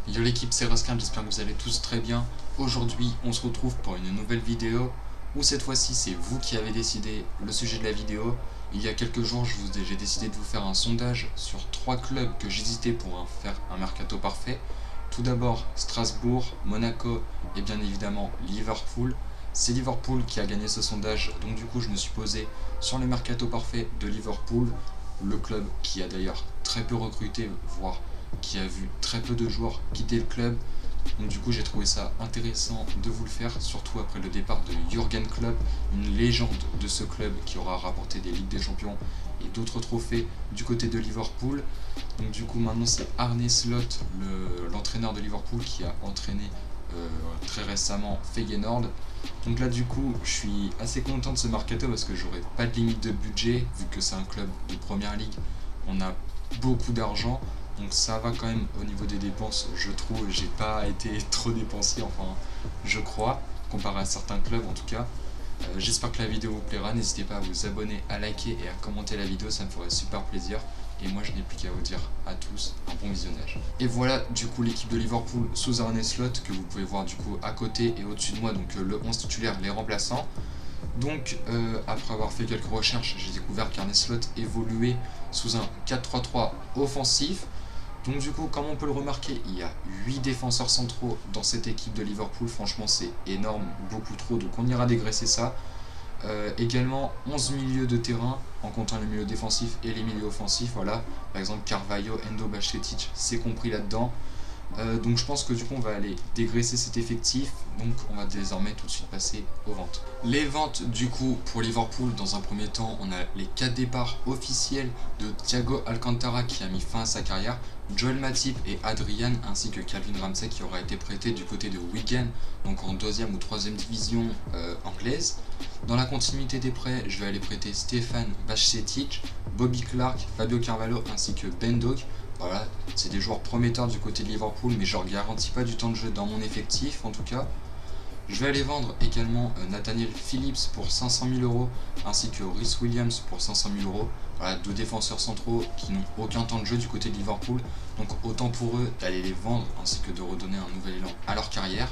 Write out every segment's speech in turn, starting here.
Yo l'équipe, c'est Raskin, j'espère que vous allez tous très bien. Aujourd'hui, on se retrouve pour une nouvelle vidéo où cette fois-ci, c'est vous qui avez décidé le sujet de la vidéo. Il y a quelques jours, j'ai décidé de vous faire un sondage sur 3 clubs que j'hésitais pour faire un mercato parfait. Tout d'abord, Strasbourg, Monaco et bien évidemment Liverpool. C'est Liverpool qui a gagné ce sondage, donc du coup, je me suis posé sur le mercato parfait de Liverpool, le club qui a d'ailleurs très peu recruté, voire qui a vu très peu de joueurs quitter le club. Donc du coup j'ai trouvé ça intéressant de vous le faire, surtout après le départ de Jürgen Klopp, une légende de ce club qui aura rapporté des Ligues des Champions et d'autres trophées du côté de Liverpool. Donc du coup maintenant c'est Arne Slot, l'entraîneur de Liverpool, qui a entraîné très récemment Feyenoord. Donc là du coup je suis assez content de ce mercato parce que j'aurai pas de limite de budget vu que c'est un club de première ligue. On a beaucoup d'argent, donc ça va quand même au niveau des dépenses. Je trouve j'ai pas été trop dépensier, enfin je crois, comparé à certains clubs en tout cas. J'espère que la vidéo vous plaira, n'hésitez pas à vous abonner, à liker et à commenter la vidéo, ça me ferait super plaisir. Et moi je n'ai plus qu'à vous dire à tous un bon visionnage. Et voilà du coup l'équipe de Liverpool sous Arne Slot que vous pouvez voir du coup à côté et au-dessus de moi, donc le 11 titulaire, les remplaçants. Donc après avoir fait quelques recherches, j'ai découvert qu'Arne Slot évoluait sous un 4-3-3 offensif. Donc du coup, comme on peut le remarquer, il y a 8 défenseurs centraux dans cette équipe de Liverpool. Franchement c'est énorme, beaucoup trop, donc on ira dégraisser ça. Également 11 milieux de terrain en comptant les milieux défensifs et les milieux offensifs. Voilà, par exemple Carvalho, Endo, Bajcetic, c'est compris là-dedans. Donc je pense que du coup on va aller dégraisser cet effectif, donc on va désormais tout de suite passer aux ventes. Les ventes du coup pour Liverpool, dans un premier temps on a les 4 départs officiels de Thiago Alcantara qui a mis fin à sa carrière, Joel Matip et Adrian, ainsi que Calvin Ramsey qui aura été prêté du côté de Wigan, donc en 2e ou 3e division anglaise. Dans la continuité des prêts, je vais aller prêter Stefan Bajcetic, Bobby Clark, Fabio Carvalho ainsi que Ben Doak. Voilà, c'est des joueurs prometteurs du côté de Liverpool, mais je leur garantis pas du temps de jeu dans mon effectif en tout cas. Je vais aller vendre également Nathaniel Phillips pour 500 000 €, ainsi que Rhys Williams pour 500 000 €. Voilà, 2 défenseurs centraux qui n'ont aucun temps de jeu du côté de Liverpool, donc autant pour eux d'aller les vendre, ainsi que de redonner un nouvel élan à leur carrière.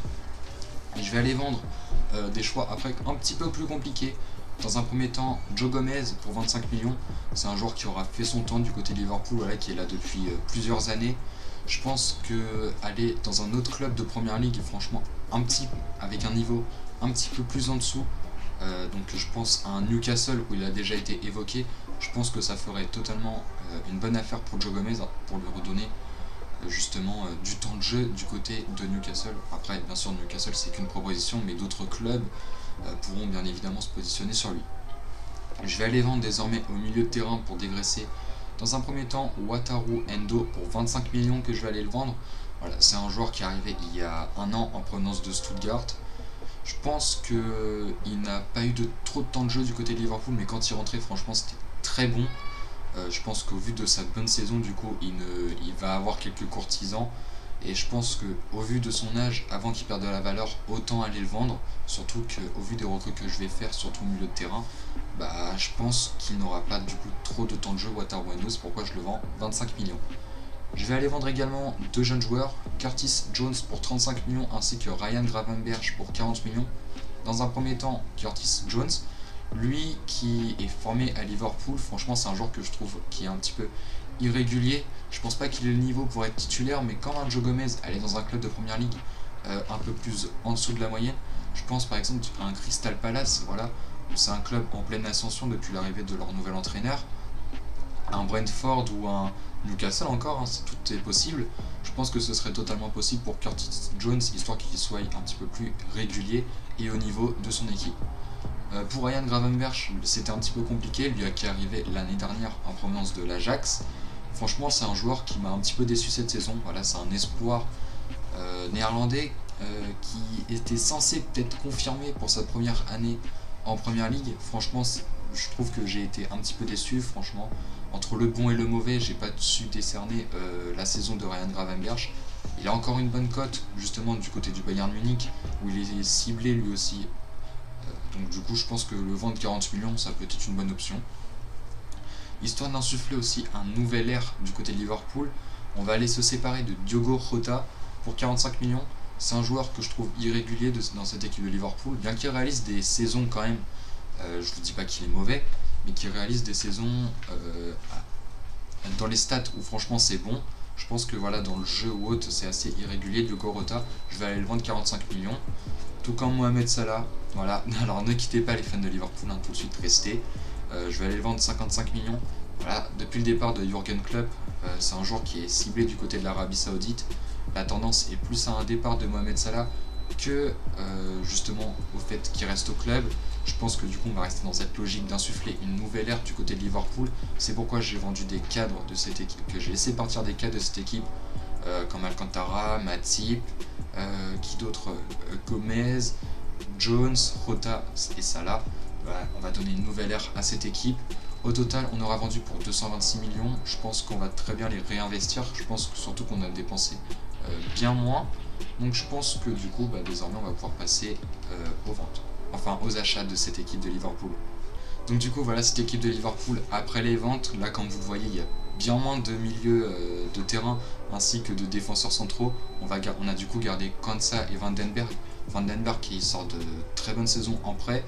Et je vais aller vendre des choix après un petit peu plus compliqués. Dans un premier temps, Joe Gomez pour 25 millions. C'est un joueur qui aura fait son temps du côté de Liverpool, voilà, qui est là depuis plusieurs années. Je pense que aller dans un autre club de première ligue, franchement, avec un niveau un petit peu plus en dessous, donc je pense à un Newcastle où il a déjà été évoqué, je pense que ça ferait totalement une bonne affaire pour Joe Gomez pour lui redonner justement du temps de jeu du côté de Newcastle. Après bien sûr Newcastle c'est qu'une proposition, mais d'autres clubs pourront bien évidemment se positionner sur lui. Je vais aller vendre désormais au milieu de terrain pour dégraisser dans un premier temps Wataru Endo pour 25 millions que je vais aller le vendre. Voilà, c'est un joueur qui est arrivé il y a un an en provenance de Stuttgart. Je pense qu'il n'a pas eu trop de temps de jeu du côté de Liverpool, mais quand il rentrait franchement c'était très bon. Je pense qu'au vu de sa bonne saison, du coup, il va avoir quelques courtisans. Et je pense qu'au vu de son âge, avant qu'il perde de la valeur, autant aller le vendre. Surtout qu'au vu des recrues que je vais faire, surtout au milieu de terrain, bah, je pense qu'il n'aura pas du coup trop de temps de jeu Wataru Endo, c'est pourquoi je le vends 25 millions. Je vais aller vendre également 2 jeunes joueurs, Curtis Jones pour 35 millions ainsi que Ryan Gravenberch pour 40 millions. Dans un premier temps, Curtis Jones, lui qui est formé à Liverpool, franchement c'est un joueur que je trouve qui est un petit peu irrégulier. Je pense pas qu'il ait le niveau pour être titulaire, mais quand un Joe Gomez allait dans un club de première ligue un peu plus en dessous de la moyenne, je pense par exemple à un Crystal Palace, voilà, c'est un club en pleine ascension depuis l'arrivée de leur nouvel entraîneur, un Brentford ou un Newcastle encore, hein, tout est possible. Je pense que ce serait totalement possible pour Curtis Jones, histoire qu'il soit un petit peu plus régulier et au niveau de son équipe. Pour Ryan Gravenberch, c'était un petit peu compliqué, lui qui est arrivé l'année dernière en provenance de l'Ajax. Franchement, c'est un joueur qui m'a un petit peu déçu cette saison. Voilà, c'est un espoir néerlandais qui était censé peut-être confirmé pour sa première année en première ligue. Franchement, je trouve que j'ai été un petit peu déçu. Franchement, entre le bon et le mauvais, j'ai pas su décerner la saison de Ryan Gravenberch. Il a encore une bonne cote justement du côté du Bayern Munich où il est ciblé lui aussi. Donc du coup je pense que le vendre 40 millions ça peut être une bonne option. Histoire d'insuffler aussi un nouvel air du côté de Liverpool, on va aller se séparer de Diogo Jota. pour 45 millions. C'est un joueur que je trouve irrégulier dans cette équipe de Liverpool, bien qu'il réalise des saisons quand même, je vous dis pas qu'il est mauvais, mais qu'il réalise des saisons dans les stats où franchement c'est bon. Je pense que voilà, dans le jeu ou autre, c'est assez irrégulier. Diogo Jota, je vais aller le vendre 45 millions. Tout comme Mohamed Salah. Voilà, alors ne quittez pas les fans de Liverpool, hein, tout de suite restez. Je vais aller le vendre 55 millions. Voilà, depuis le départ de Jürgen Klopp, c'est un joueur qui est ciblé du côté de l'Arabie Saoudite. La tendance est plus à un départ de Mohamed Salah que justement au fait qu'il reste au club. Je pense que du coup on va rester dans cette logique d'insuffler une nouvelle ère du côté de Liverpool. C'est pourquoi j'ai vendu des cadres de cette équipe, que j'ai laissé partir des cadres de cette équipe, comme Alcantara, Matip, qui d'autre, Gomez, Jones, Jota et Salah. Voilà, on va donner une nouvelle ère à cette équipe. Au total, on aura vendu pour 226 millions. Je pense qu'on va très bien les réinvestir. Je pense surtout qu'on a dépensé bien moins. Donc je pense que du coup, désormais, on va pouvoir passer aux ventes. Enfin, aux achats de cette équipe de Liverpool. Donc du coup, voilà, cette équipe de Liverpool, après les ventes, là, comme vous le voyez, il y a bien moins de milieux de terrain ainsi que de défenseurs centraux. On a du coup gardé Konsa et Vandenberg. Vandenberg qui sort de très bonnes saisons en prêt.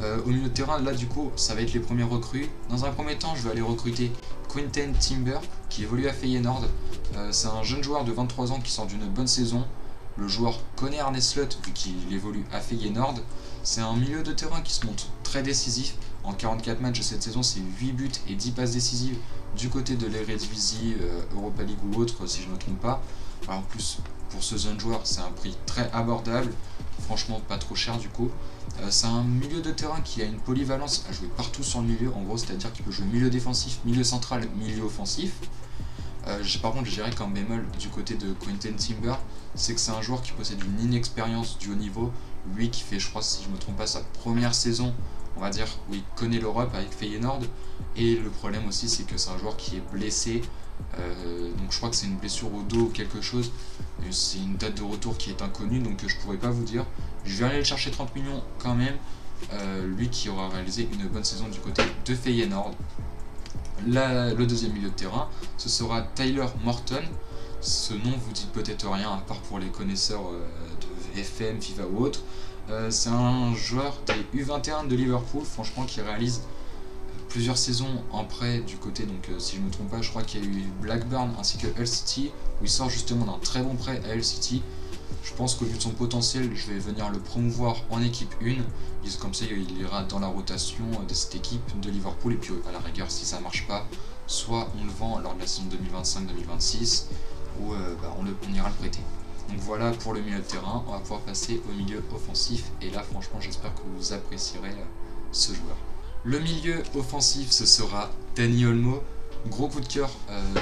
Au milieu de terrain, là du coup, ça va être les premiers recrues. Dans un premier temps, je vais aller recruter Quinten Timber, qui évolue à Feyenoord. C'est un jeune joueur de 23 ans qui sort d'une bonne saison. Le joueur connaît Arne Slot, vu qu'il évolue à Feyenoord. C'est un milieu de terrain qui se montre très décisif. En 44 matchs de cette saison, c'est 8 buts et 10 passes décisives du côté de l'Eredivisie, Europa League ou autre, si je ne me trompe pas. Alors, en plus, pour ce jeune joueur, c'est un prix très abordable. Franchement, pas trop cher du coup. C'est un milieu de terrain qui a une polyvalence à jouer partout sur le milieu. En gros, c'est-à-dire qu'il peut jouer milieu défensif, milieu central, milieu offensif. Par contre, je dirais qu'un bémol du côté de Quinten Timber, c'est que c'est un joueur qui possède une inexpérience du haut niveau. Lui qui fait, je crois, si je ne me trompe pas, sa première saison, on va dire, où il connaît l'Europe avec Feyenoord. Et le problème aussi, c'est que c'est un joueur qui est blessé. Donc je crois que c'est une blessure au dos ou quelque chose. C'est une date de retour qui est inconnue, donc je pourrais pas vous dire. Je vais aller le chercher 30 millions quand même. Lui qui aura réalisé une bonne saison du côté de Feyenoord. Le deuxième milieu de terrain, ce sera Tyler Morton. Ce nom vous dit peut-être rien, à part pour les connaisseurs de FM, FIFA ou autre. C'est un joueur des U21 de Liverpool, franchement, qui réalise plusieurs saisons en prêt du côté, donc si je ne me trompe pas, je crois qu'il y a eu Blackburn ainsi que Hull City, où il sort justement d'un très bon prêt à Hull City. Je pense qu'au vu de son potentiel, je vais venir le promouvoir en équipe 1. Comme ça, il ira dans la rotation de cette équipe de Liverpool. Et puis, à la rigueur, si ça marche pas, soit on le vend lors de la saison 2025-2026, ou on ira le prêter. Donc voilà pour le milieu de terrain. On va pouvoir passer au milieu offensif. Et là, franchement, j'espère que vous apprécierez ce joueur. Le milieu offensif, ce sera Dani Olmo. Gros coup de cœur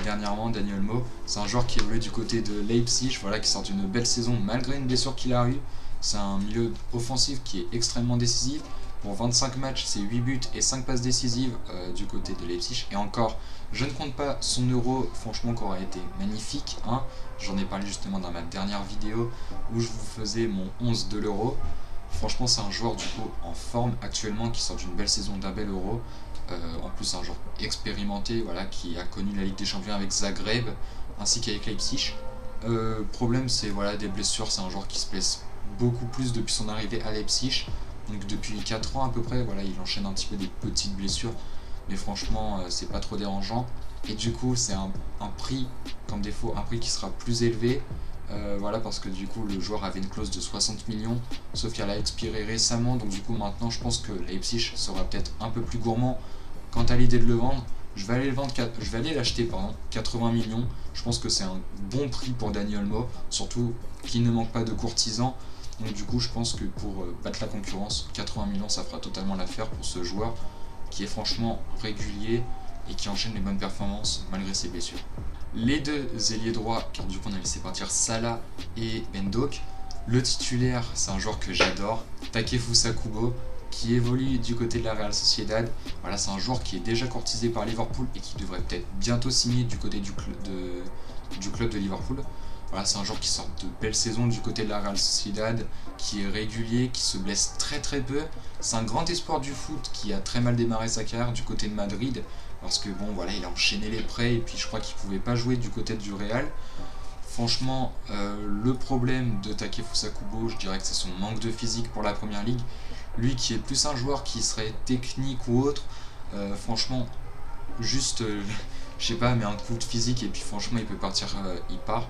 dernièrement, Dani Olmo. C'est un joueur qui évolue du côté de Leipzig, voilà, qui sort d'une belle saison malgré une blessure qu'il a eue. C'est un milieu offensif qui est extrêmement décisif. Pour 25 matchs, c'est 8 buts et 5 passes décisives du côté de Leipzig. Et encore, je ne compte pas son euro, franchement, qui aurait été magnifique. Hein. J'en ai parlé justement dans ma dernière vidéo où je vous faisais mon 11 de l'euro. Franchement, c'est un joueur du coup en forme actuellement qui sort d'une belle saison d'un bel euro. En plus, un joueur expérimenté, voilà, qui a connu la Ligue des Champions avec Zagreb ainsi qu'avec Leipzig. Problème, c'est voilà, des blessures. C'est un joueur qui se blesse beaucoup plus depuis son arrivée à Leipzig. Donc depuis 4 ans à peu près, voilà, il enchaîne un petit peu des petites blessures. Mais franchement, c'est pas trop dérangeant. Et du coup, c'est un prix, comme défaut, un prix qui sera plus élevé. Voilà, parce que du coup le joueur avait une clause de 60 millions, sauf qu'elle a expiré récemment, donc du coup maintenant je pense que Leipzig sera peut-être un peu plus gourmand quant à l'idée de le vendre. Je vais aller l'acheter 80 millions. Je pense que c'est un bon prix pour Dani Olmo, surtout qu'il ne manque pas de courtisans. Donc du coup je pense que pour battre la concurrence, 80 millions ça fera totalement l'affaire pour ce joueur qui est franchement régulier et qui enchaîne les bonnes performances malgré ses blessures. Les deux ailiers droits, car du coup on a laissé partir Salah et Bendok. Le titulaire, c'est un joueur que j'adore, Takefusa Kubo, qui évolue du côté de la Real Sociedad. Voilà, c'est un joueur qui est déjà courtisé par Liverpool et qui devrait peut-être bientôt signer du côté du club de Liverpool. Voilà, c'est un joueur qui sort de belles saisons du côté de la Real Sociedad, qui est régulier, qui se blesse très peu. C'est un grand espoir du foot qui a très mal démarré sa carrière du côté de Madrid, parce que bon voilà, il a enchaîné les prêts et puis je crois qu'il pouvait pas jouer du côté du Real. Franchement, le problème de Takefusa Kubo, je dirais que c'est son manque de physique pour la première ligue. Lui qui est plus un joueur qui serait technique ou autre, franchement, juste, je sais pas, mais un coup de physique et puis franchement il peut partir, il part.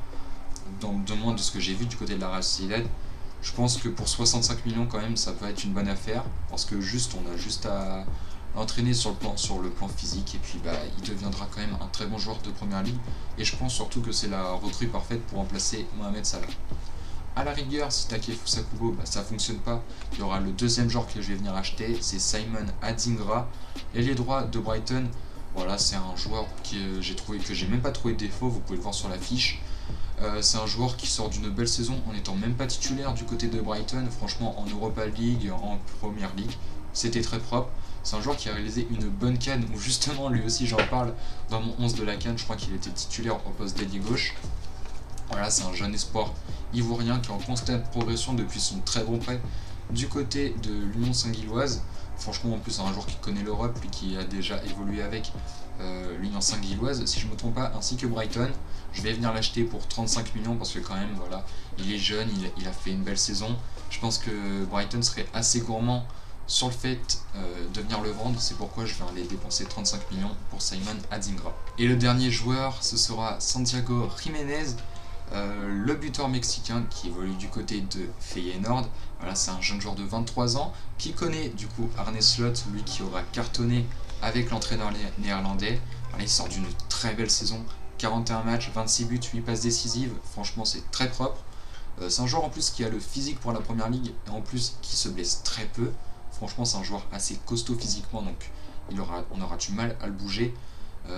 De moins de ce que j'ai vu du côté de la Real Sociedad. Je pense que pour 65 millions quand même ça peut être une bonne affaire parce que juste on a juste à l'entraîner sur le plan physique et puis bah, il deviendra quand même un très bon joueur de première ligue et je pense surtout que c'est la recrue parfaite pour remplacer Mohamed Salah. A la rigueur, si Takefusa Kubo ça fonctionne pas, il y aura le deuxième joueur que je vais venir acheter, c'est Simon Adingra, l'ailier droit de Brighton. Voilà, c'est un joueur que j'ai même pas trouvé de défaut, vous pouvez le voir sur la fiche. C'est un joueur qui sort d'une belle saison en n'étant même pas titulaire du côté de Brighton. Franchement, en Europa League, en Première League, c'était très propre. C'est un joueur qui a réalisé une bonne CAN, où justement, lui aussi, j'en parle dans mon 11 de la CAN. Je crois qu'il était titulaire au poste d'ailier gauche. Voilà, c'est un jeune espoir ivoirien qui est en constante progression depuis son très bon prêt du côté de l'Union Saint-Gilloise. Franchement, en plus, c'est un joueur qui connaît l'Europe, lui qui a déjà évolué avec l'Union Saint-Gilloise, si je ne me trompe pas, ainsi que Brighton. Je vais venir l'acheter pour 35 millions parce que quand même, voilà, il est jeune, il a fait une belle saison. Je pense que Brighton serait assez gourmand sur le fait de venir le vendre. C'est pourquoi je vais aller dépenser 35 millions pour Simon Adingra. Et le dernier joueur, ce sera Santiago Jiménez. Le buteur mexicain qui évolue du côté de Feyenoord. Voilà, c'est un jeune joueur de 23 ans qui connaît du coup Arne Slot, lui qui aura cartonné avec l'entraîneur néerlandais. Voilà, il sort d'une très belle saison, 41 matchs, 26 buts, 8 passes décisives, franchement c'est très propre. C'est un joueur en plus qui a le physique pour la première ligue et en plus qui se blesse très peu. Franchement c'est un joueur assez costaud physiquement, donc on aura du mal à le bouger.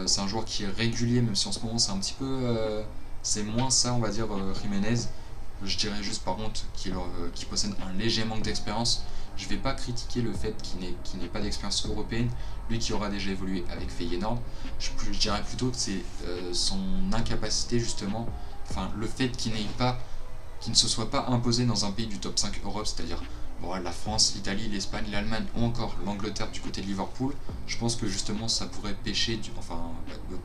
C'est un joueur qui est régulier, même si en ce moment c'est un petit peu... c'est moins ça, on va dire, Jiménez. Je dirais juste par contre qu'il possède un léger manque d'expérience. Je ne vais pas critiquer le fait qu'il n'ait pas d'expérience européenne, lui qui aura déjà évolué avec Feyenoord. Je dirais plutôt que c'est son incapacité justement, enfin le fait qu'il ne se soit pas imposé dans un pays du top 5 Europe, c'est-à-dire bon, la France, l'Italie, l'Espagne, l'Allemagne ou encore l'Angleterre du côté de Liverpool. Je pense que justement ça pourrait pêcher, enfin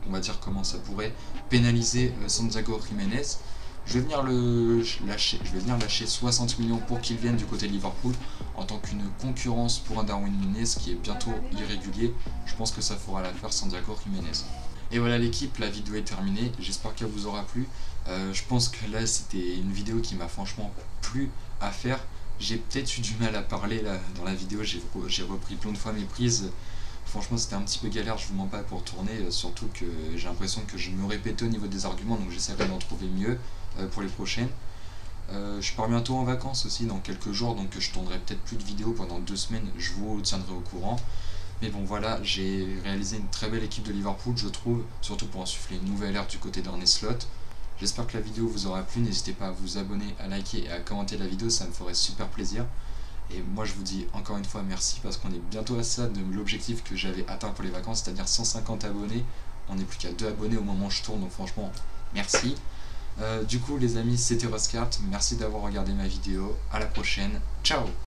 on va dire comment ça pourrait pénaliser Santiago Jiménez. Je vais venir lâcher 60 millions pour qu'il vienne du côté de Liverpool en tant qu'une concurrence pour un Darwin Núñez qui est bientôt irrégulier. Je pense que ça fera l'affaire Santiago Jiménez. Et voilà l'équipe, la vidéo est terminée, j'espère qu'elle vous aura plu. Je pense que là c'était une vidéo qui m'a franchement plu à faire. J'ai peut-être eu du mal à parler là dans la vidéo, j'ai repris plein de fois mes prises. Franchement c'était un petit peu galère, je vous mens pas pour tourner, surtout que j'ai l'impression que je me répétais au niveau des arguments, donc j'essaierai d'en trouver mieux pour les prochaines. Je pars bientôt en vacances aussi dans quelques jours, donc je tournerai peut-être plus de vidéos pendant 2 semaines, je vous tiendrai au courant. Mais bon voilà, j'ai réalisé une très belle équipe de Liverpool je trouve, surtout pour insuffler une nouvelle ère du côté d'Arne Slot. J'espère que la vidéo vous aura plu, n'hésitez pas à vous abonner, à liker et à commenter la vidéo, ça me ferait super plaisir. Et moi je vous dis encore une fois merci parce qu'on est bientôt à ça de l'objectif que j'avais atteint pour les vacances, c'est-à-dire 150 abonnés. On n'est plus qu'à 2 abonnés au moment où je tourne, donc franchement merci. Du coup les amis, c'était Roscart, merci d'avoir regardé ma vidéo, à la prochaine, ciao.